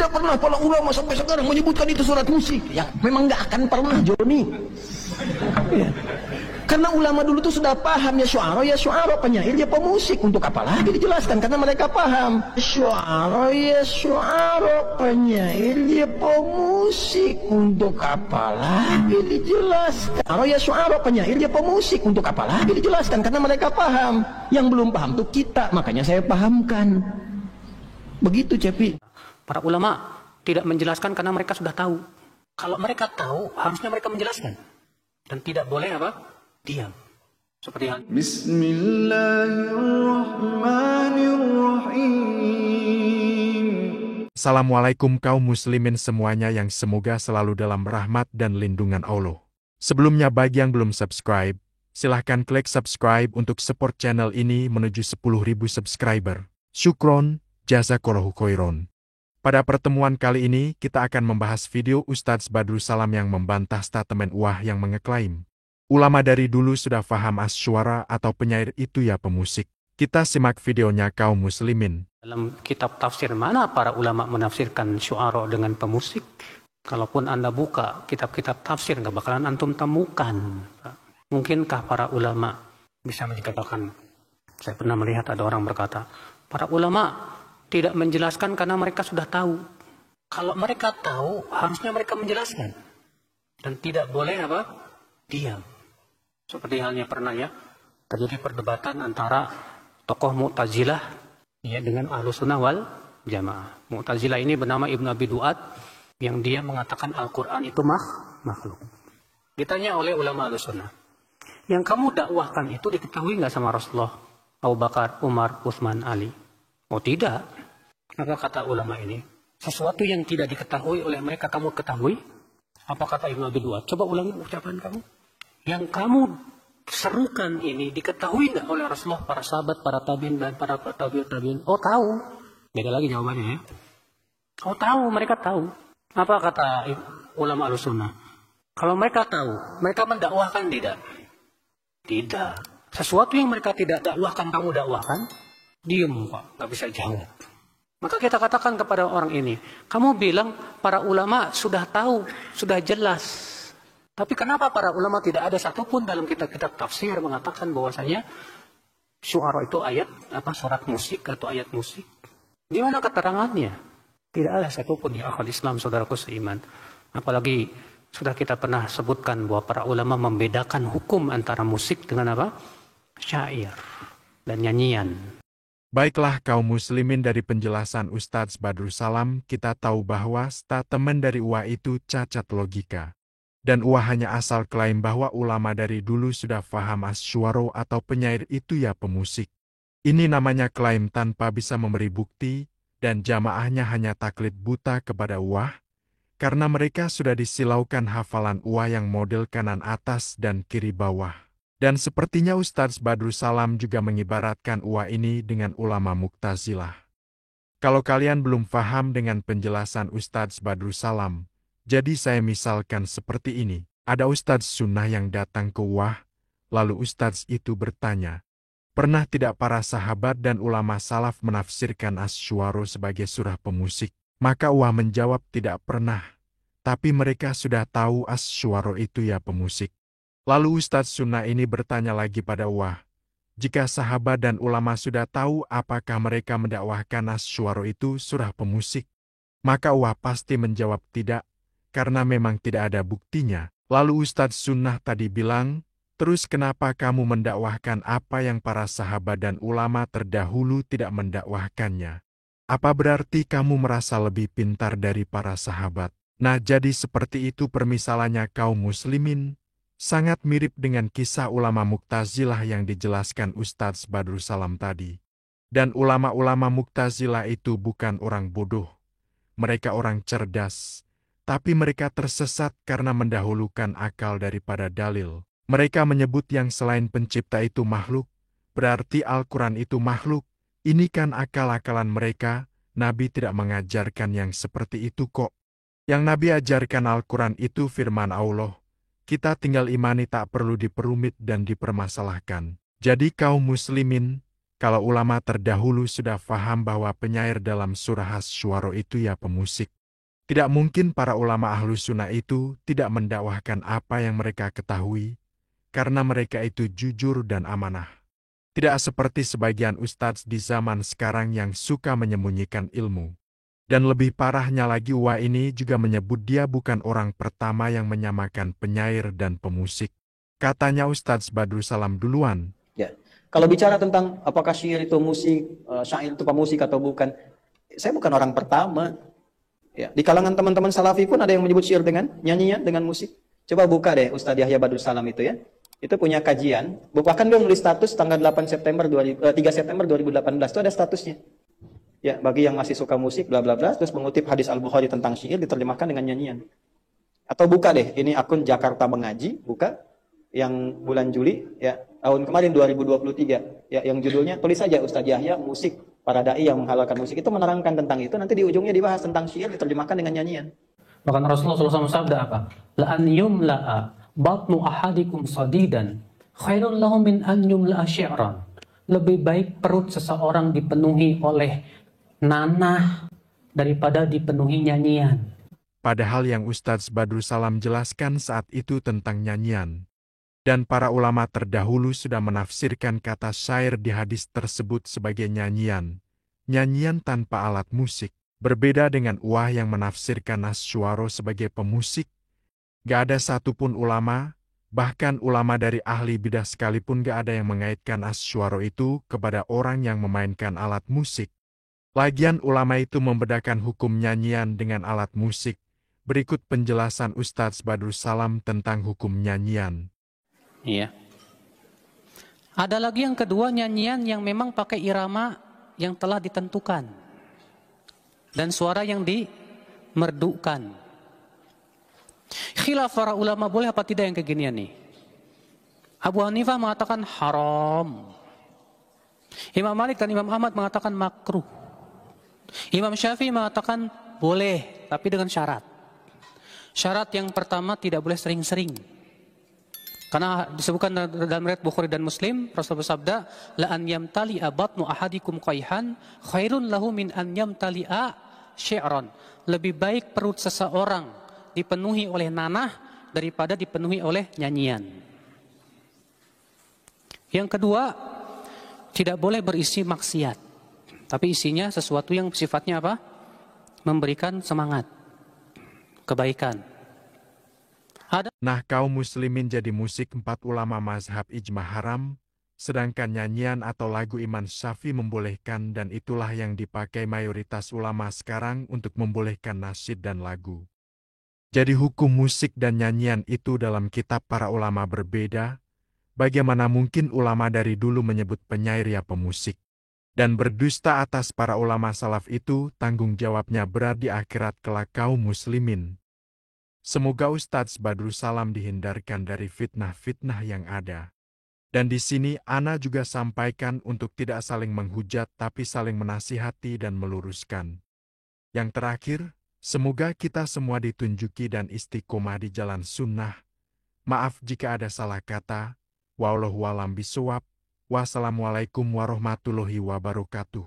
Tidak pernah para ulama sampai sekarang menyebutkan itu surat musik. Yang memang nggak akan pernah, Joni. Ya. Karena ulama dulu tuh sudah paham ya syu'ara, penyair ya pemusik. Untuk apa lagi dijelaskan? Karena mereka paham. Syu'ara, penyair ya pemusik. Untuk apa lagi dijelaskan? Syu'ara, penyair ya pemusik. Untuk apa lagi dijelaskan? Karena mereka paham. Yang belum paham tuh kita. Makanya saya pahamkan. Begitu, Cepi. Para ulama tidak menjelaskan karena mereka sudah tahu. Kalau mereka tahu, harusnya mereka menjelaskan. Dan tidak boleh apa? Diam. Seperti hal Bismillahirrahmanirrahim. Assalamualaikum kaum muslimin semuanya yang semoga selalu dalam rahmat dan lindungan Allah. Sebelumnya bagi yang belum subscribe, silahkan klik subscribe untuk support channel ini menuju 10.000 subscriber. Syukron, jazakallahu khairon. Pada pertemuan kali ini kita akan membahas video Ustadz Badrus Salam yang membantah statement Uwah yang mengeklaim ulama dari dulu sudah faham asyuara atau penyair itu ya pemusik. Kita simak videonya kaum muslimin. dalam kitab tafsir mana para ulama menafsirkan syu'ara dengan pemusik? Kalaupun Anda buka kitab-kitab tafsir, nggak bakalan antum temukan. Mungkinkah para ulama bisa dikatakan? Saya pernah melihat ada orang berkata, para ulama tidak menjelaskan karena mereka sudah tahu. Kalau mereka tahu, harusnya mereka menjelaskan. Dan tidak boleh apa? Diam. Seperti halnya pernah ya, terjadi perdebatan antara tokoh Mu'tazilah ya, dengan Ahlussunnah wal Jamaah. Mu'tazilah ini bernama Ibnu Abi Duat, yang dia mengatakan Al-Quran itu makhluk. Ditanya oleh ulama Ahlussunnah, yang kamu dakwahkan itu diketahui nggak sama Rasulullah, Abu Bakar, Umar, Utsman, Ali? Oh tidak. Maka kata ulama ini, sesuatu yang tidak diketahui oleh mereka kamu ketahui? Apa kata Ibnu Abi Duat? Coba ulangi ucapan kamu. Yang kamu serukan ini diketahui nggak oleh Rasulullah, para sahabat, para tabiin dan para tabiin? Oh tahu. Beda lagi jawabannya ya. Oh tahu, mereka tahu. Apa kata ulama Ahlussunnah? Kalau mereka tahu, mereka mendakwahkan tidak? Tidak. Sesuatu yang mereka tidak dakwahkan, kamu dakwahkan? Diam Pak, nggak bisa jawab. Maka kita katakan kepada orang ini, kamu bilang para ulama sudah tahu, sudah jelas. Tapi kenapa para ulama tidak ada satupun dalam kitab-kitab tafsir mengatakan bahwasanya syu'ara itu ayat surat musik atau ayat musik? Di mana keterangannya? Tidak ada satupun ya akhwat Islam saudaraku seiman. Apalagi sudah kita pernah sebutkan bahwa para ulama membedakan hukum antara musik dengan apa? Syair dan nyanyian. Baiklah kaum muslimin, dari penjelasan Ustadz Badrus Salam kita tahu bahwa statement dari Uwah itu cacat logika. Dan Uwah hanya asal klaim bahwa ulama dari dulu sudah faham asyuara atau penyair itu ya pemusik. Ini namanya klaim tanpa bisa memberi bukti, dan jamaahnya hanya taklid buta kepada Uwah, karena mereka sudah disilaukan hafalan Uwah yang model kanan atas dan kiri bawah. Dan sepertinya Ustadz Badrus Salam juga mengibaratkan Uwah ini dengan ulama Mu'tazilah. Kalau kalian belum paham dengan penjelasan Ustadz Badrus Salam, jadi saya misalkan seperti ini. Ada Ustadz Sunnah yang datang ke Uwah, lalu Ustadz itu bertanya, pernah tidak para sahabat dan ulama salaf menafsirkan asyuara sebagai surah pemusik? Maka Uwah menjawab tidak pernah, tapi mereka sudah tahu asyuara itu ya pemusik. Lalu Ustadz Sunnah ini bertanya lagi pada Uwah, jika sahabat dan ulama sudah tahu, apakah mereka mendakwahkan asyuara itu surah pemusik? Maka Uwah pasti menjawab tidak, karena memang tidak ada buktinya. Lalu Ustadz Sunnah tadi bilang, terus kenapa kamu mendakwahkan apa yang para sahabat dan ulama terdahulu tidak mendakwahkannya? Apa berarti kamu merasa lebih pintar dari para sahabat? Nah, jadi seperti itu permisalannya kaum muslimin. Sangat mirip dengan kisah ulama Mu'tazilah yang dijelaskan Ustadz Badrus Salam tadi. Dan ulama-ulama Mu'tazilah itu bukan orang bodoh. Mereka orang cerdas. Tapi mereka tersesat karena mendahulukan akal daripada dalil. Mereka menyebut yang selain pencipta itu makhluk, berarti Al-Quran itu makhluk. Ini kan akal-akalan mereka, Nabi tidak mengajarkan yang seperti itu kok. Yang Nabi ajarkan Al-Quran itu firman Allah. Kita tinggal imani, tak perlu diperumit dan dipermasalahkan. Jadi kaum muslimin, Kalau ulama terdahulu sudah faham bahwa penyair dalam surah Asy-Syu'ara itu ya pemusik, tidak mungkin para ulama ahlu sunnah itu tidak mendakwahkan apa yang mereka ketahui, karena mereka itu jujur dan amanah. Tidak seperti sebagian ustadz di zaman sekarang yang suka menyembunyikan ilmu. Dan lebih parahnya lagi, Uwa ini juga menyebut dia bukan orang pertama yang menyamakan penyair dan pemusik. Katanya Ustadz Badrul Salam duluan. Ya. Kalau bicara tentang apakah syair itu musik, syair itu pemusik atau bukan, saya bukan orang pertama. Ya. Di kalangan teman-teman salafi pun ada yang menyebut syair dengan nyanyian, dengan musik. Coba buka deh Ustadz Yahya Badrul Salam itu ya. Itu punya kajian. Bahkan dia menulis status tanggal 3 September 2018 itu ada statusnya. Ya, bagi yang masih suka musik, bla bla bla, terus mengutip hadis Al-Bukhari tentang syair diterjemahkan dengan nyanyian. Atau buka deh, ini akun Jakarta Mengaji, buka yang bulan Juli ya tahun kemarin 2023 ya, yang judulnya tulis saja Ustadz Yahya musik, para dai yang menghalalkan musik, itu menerangkan tentang itu. Nanti di ujungnya dibahas tentang syair diterjemahkan dengan nyanyian. Bahkan Rasulullah SAW sabda apa? La an yumla'a batnu ahadikum sadidan khairun lahu min an yumla'a syi'ran. Lebih baik perut seseorang dipenuhi oleh nanah daripada dipenuhi nyanyian. Padahal yang Ustadz Badrul Salam jelaskan saat itu tentang nyanyian. Dan para ulama terdahulu sudah menafsirkan kata syair di hadis tersebut sebagai nyanyian. Nyanyian tanpa alat musik. Berbeda dengan Uwah yang menafsirkan Asy-Syu'ara sebagai pemusik. Gak ada satupun ulama, bahkan ulama dari ahli bidah sekalipun gak ada yang mengaitkan Asy-Syu'ara itu kepada orang yang memainkan alat musik. Lagian ulama itu membedakan hukum nyanyian dengan alat musik. Berikut penjelasan Ustadz Badrul Salam tentang hukum nyanyian. Iya. Ada lagi yang kedua, nyanyian yang memang pakai irama yang telah ditentukan dan suara yang dimerdukan. Khilaf para ulama boleh apa tidak yang keginian nih? Abu Hanifah mengatakan haram. Imam Malik dan Imam Ahmad mengatakan makruh. Imam Syafi'i mengatakan boleh, tapi dengan syarat. Syarat yang pertama tidak boleh sering-sering. Karena disebutkan dalam riwayat Bukhari dan Muslim, Rasulullah bersabda, la an yamtali'a batnu ahadikum qayhan khairun lahu min an yamtali'a syi'ran. Lebih baik perut seseorang dipenuhi oleh nanah daripada dipenuhi oleh nyanyian. Yang kedua, tidak boleh berisi maksiat. Tapi isinya sesuatu yang sifatnya apa? Memberikan semangat, kebaikan. Nah, kaum muslimin jadi musik 4 ulama mazhab ijma haram, sedangkan nyanyian atau lagu Imam Syafi'i membolehkan, dan itulah yang dipakai mayoritas ulama sekarang untuk membolehkan nasyid dan lagu. Jadi hukum musik dan nyanyian itu dalam kitab para ulama berbeda. Bagaimana mungkin ulama dari dulu menyebut penyair ya pemusik? Dan berdusta atas para ulama salaf itu tanggung jawabnya berat di akhirat kelak kaum muslimin. Semoga Ustadz Badrul Salam dihindarkan dari fitnah-fitnah yang ada. Dan di sini ana juga sampaikan untuk tidak saling menghujat tapi saling menasihati dan meluruskan. Yang terakhir, semoga kita semua ditunjuki dan istiqomah di jalan sunnah. Maaf jika ada salah kata. Wallahu a'lam bishawab. Wassalamualaikum warahmatullahi wabarakatuh.